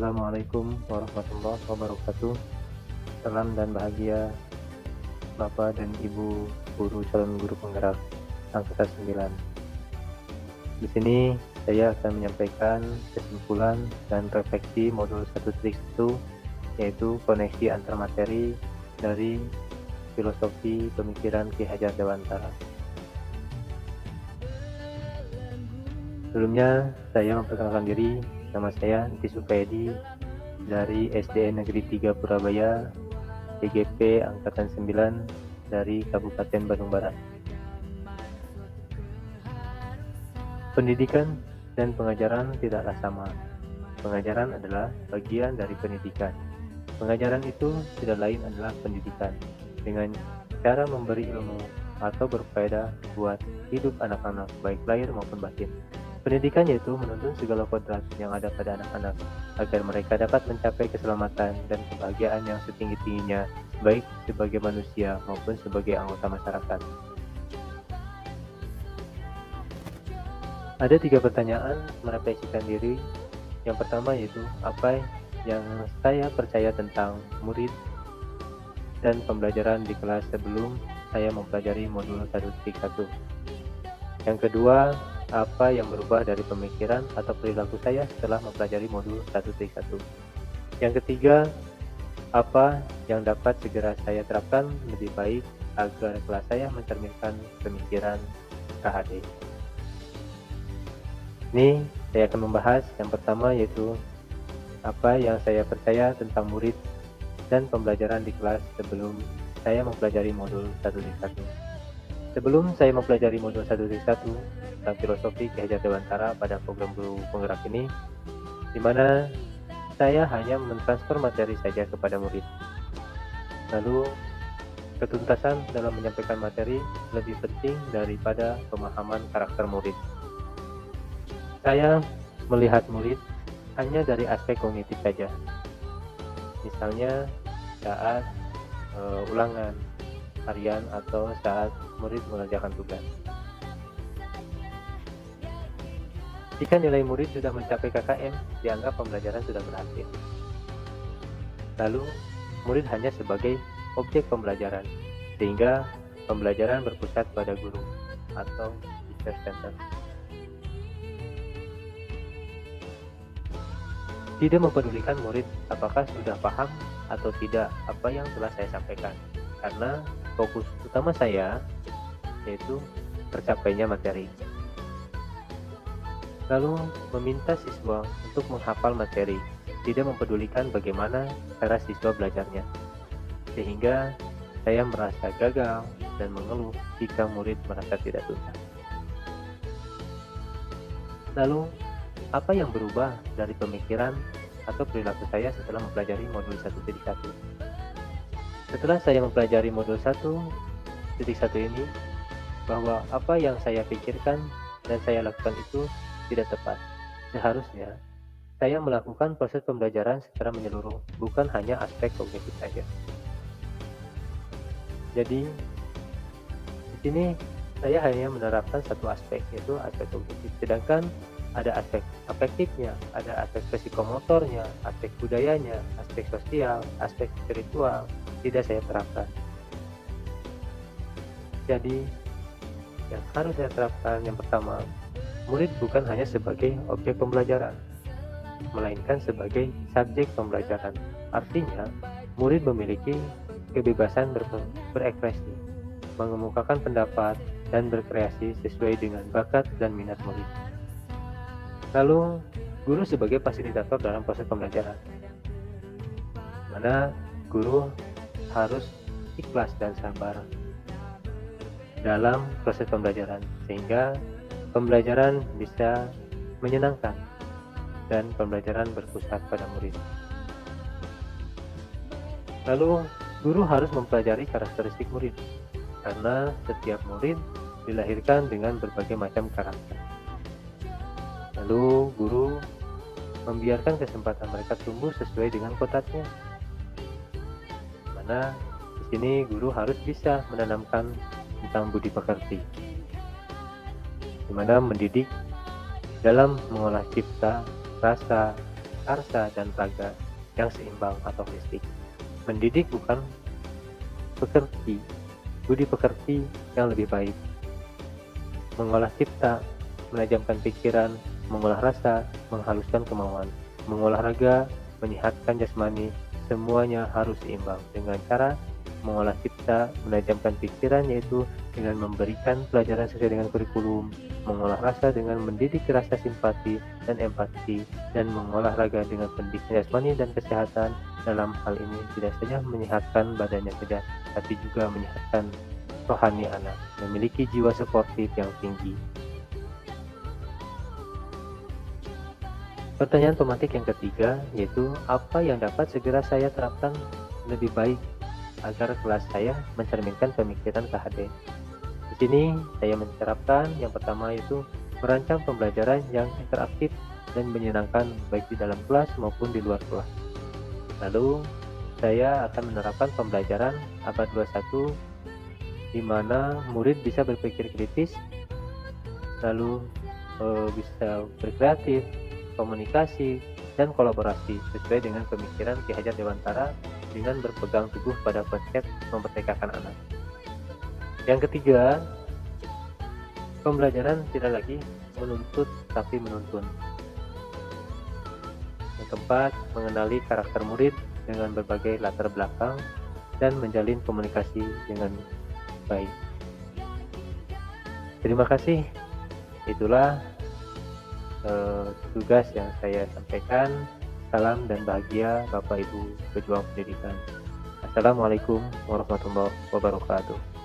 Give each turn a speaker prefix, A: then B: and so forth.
A: Assalamualaikum warahmatullahi wabarakatuh. Salam dan bahagia Bapak dan Ibu guru calon guru penggerak angkatan 9. Di sini saya akan menyampaikan kesimpulan dan refleksi modul 1.1, yaitu koneksi antar materi dari filosofi pemikiran Ki Hajar Dewantara. Sebelumnya saya memperkenalkan diri. Nama saya Nti Sukaedi dari SDN Negeri 3 Purabaya, PGP Angkatan 9 dari Kabupaten Bandung Barat. Pendidikan dan pengajaran tidaklah sama. Pengajaran adalah bagian dari pendidikan. Pengajaran itu tidak lain adalah pendidikan dengan cara memberi ilmu atau berfaedah buat hidup anak-anak baik lahir maupun batin. Pendidikan yaitu menuntun segala kodrat yang ada pada anak-anak agar mereka dapat mencapai keselamatan dan kebahagiaan yang setinggi-tingginya, baik sebagai manusia maupun sebagai anggota masyarakat. Ada 3 pertanyaan merefleksikan diri. Yang pertama yaitu apa yang saya percaya tentang murid dan pembelajaran di kelas sebelum saya mempelajari modul 1.1. Yang kedua, apa yang berubah dari pemikiran atau perilaku saya setelah mempelajari modul 1.1. Yang ketiga, apa yang dapat segera saya terapkan lebih baik agar kelas saya mencerminkan pemikiran KHD. Ini saya akan membahas yang pertama, yaitu apa yang saya percaya tentang murid dan pembelajaran di kelas sebelum saya mempelajari modul 1.1. Sebelum saya mempelajari modul 1.1 tentang filosofi Ki Hajar Dewantara pada program guru penggerak ini, di mana saya hanya mentransfer materi saja kepada murid. Lalu ketuntasan dalam menyampaikan materi lebih penting daripada pemahaman karakter murid. Saya melihat murid hanya dari aspek kognitif saja. Misalnya saat ulangan harian atau saat murid mengerjakan tugas. Jika nilai murid sudah mencapai KKM, dianggap pembelajaran sudah berhasil. Lalu, murid hanya sebagai objek pembelajaran, sehingga pembelajaran berpusat pada guru atau teacher center. Tidak mempedulikan murid apakah sudah paham atau tidak apa yang telah saya sampaikan, karena fokus utama saya yaitu tercapainya materi. Lalu meminta siswa untuk menghafal materi, tidak mempedulikan bagaimana cara siswa belajarnya, sehingga saya merasa gagal dan mengeluh jika murid merasa tidak tuntas. Lalu apa yang berubah dari pemikiran atau perilaku saya setelah mempelajari modul 1.1? Setelah saya mempelajari modul 1.1 ini, bahwa apa yang saya pikirkan dan saya lakukan itu tidak tepat. Seharusnya saya melakukan proses pembelajaran secara menyeluruh, bukan hanya aspek kognitif saja. Jadi di sini saya hanya menerapkan satu aspek, yaitu aspek kognitif, sedangkan ada aspek afektifnya, ada aspek psikomotornya, aspek budayanya, aspek sosial, aspek spiritual tidak saya terapkan. Jadi yang harus saya terapkan yang pertama, murid bukan hanya sebagai objek pembelajaran, melainkan sebagai subjek pembelajaran. Artinya, murid memiliki kebebasan berekspresi, mengemukakan pendapat, dan berkreasi sesuai dengan bakat dan minat murid. Lalu, guru sebagai fasilitator dalam proses pembelajaran, mana guru harus ikhlas dan sabar dalam proses pembelajaran, sehingga pembelajaran bisa menyenangkan dan pembelajaran berpusat pada murid. Lalu, guru harus mempelajari karakteristik murid, karena setiap murid dilahirkan dengan berbagai macam karakter. Lalu, guru membiarkan kesempatan mereka tumbuh sesuai dengan kodratnya. Mana di sini guru harus bisa menanamkan tentang budi pekerti, di mana mendidik dalam mengolah cipta, rasa, karsa dan raga yang seimbang atau holistik. Mendidik bukan pekerti, budi pekerti yang lebih baik. Mengolah cipta, menajamkan pikiran, mengolah rasa, menghaluskan kemauan, mengolah raga, menyehatkan jasmani, semuanya harus seimbang dengan cara mengolah cipta, menajamkan pikiran yaitu dengan memberikan pelajaran sesuai dengan kurikulum, mengolah rasa dengan mendidik rasa simpati dan empati, dan mengolah raga dengan pendidikan jasmani dan kesehatan. Dalam hal ini tidak saja menyehatkan badannya saja, tapi juga menyehatkan rohani anak, memiliki jiwa sportif yang tinggi. Pertanyaan pemantik yang ketiga yaitu apa yang dapat segera saya terapkan lebih baik agar kelas saya mencerminkan pemikiran KHD. Di sini saya mencerapkan yang pertama yaitu merancang pembelajaran yang interaktif dan menyenangkan baik di dalam kelas maupun di luar kelas. Lalu saya akan menerapkan pembelajaran abad 21 di mana murid bisa berpikir kritis, lalu bisa berkreatif, komunikasi, dan kolaborasi sesuai dengan pemikiran Ki Hajar Dewantara dengan berpegang teguh pada konsep memerdekakan anak. Yang ketiga, pembelajaran tidak lagi menuntut tapi menuntun. Yang keempat, mengenali karakter murid dengan berbagai latar belakang dan menjalin komunikasi dengan baik. Terima kasih. Itulah tugas yang saya sampaikan. Salam dan bahagia Bapak Ibu pejuang pendidikan. Assalamualaikum warahmatullahi wabarakatuh.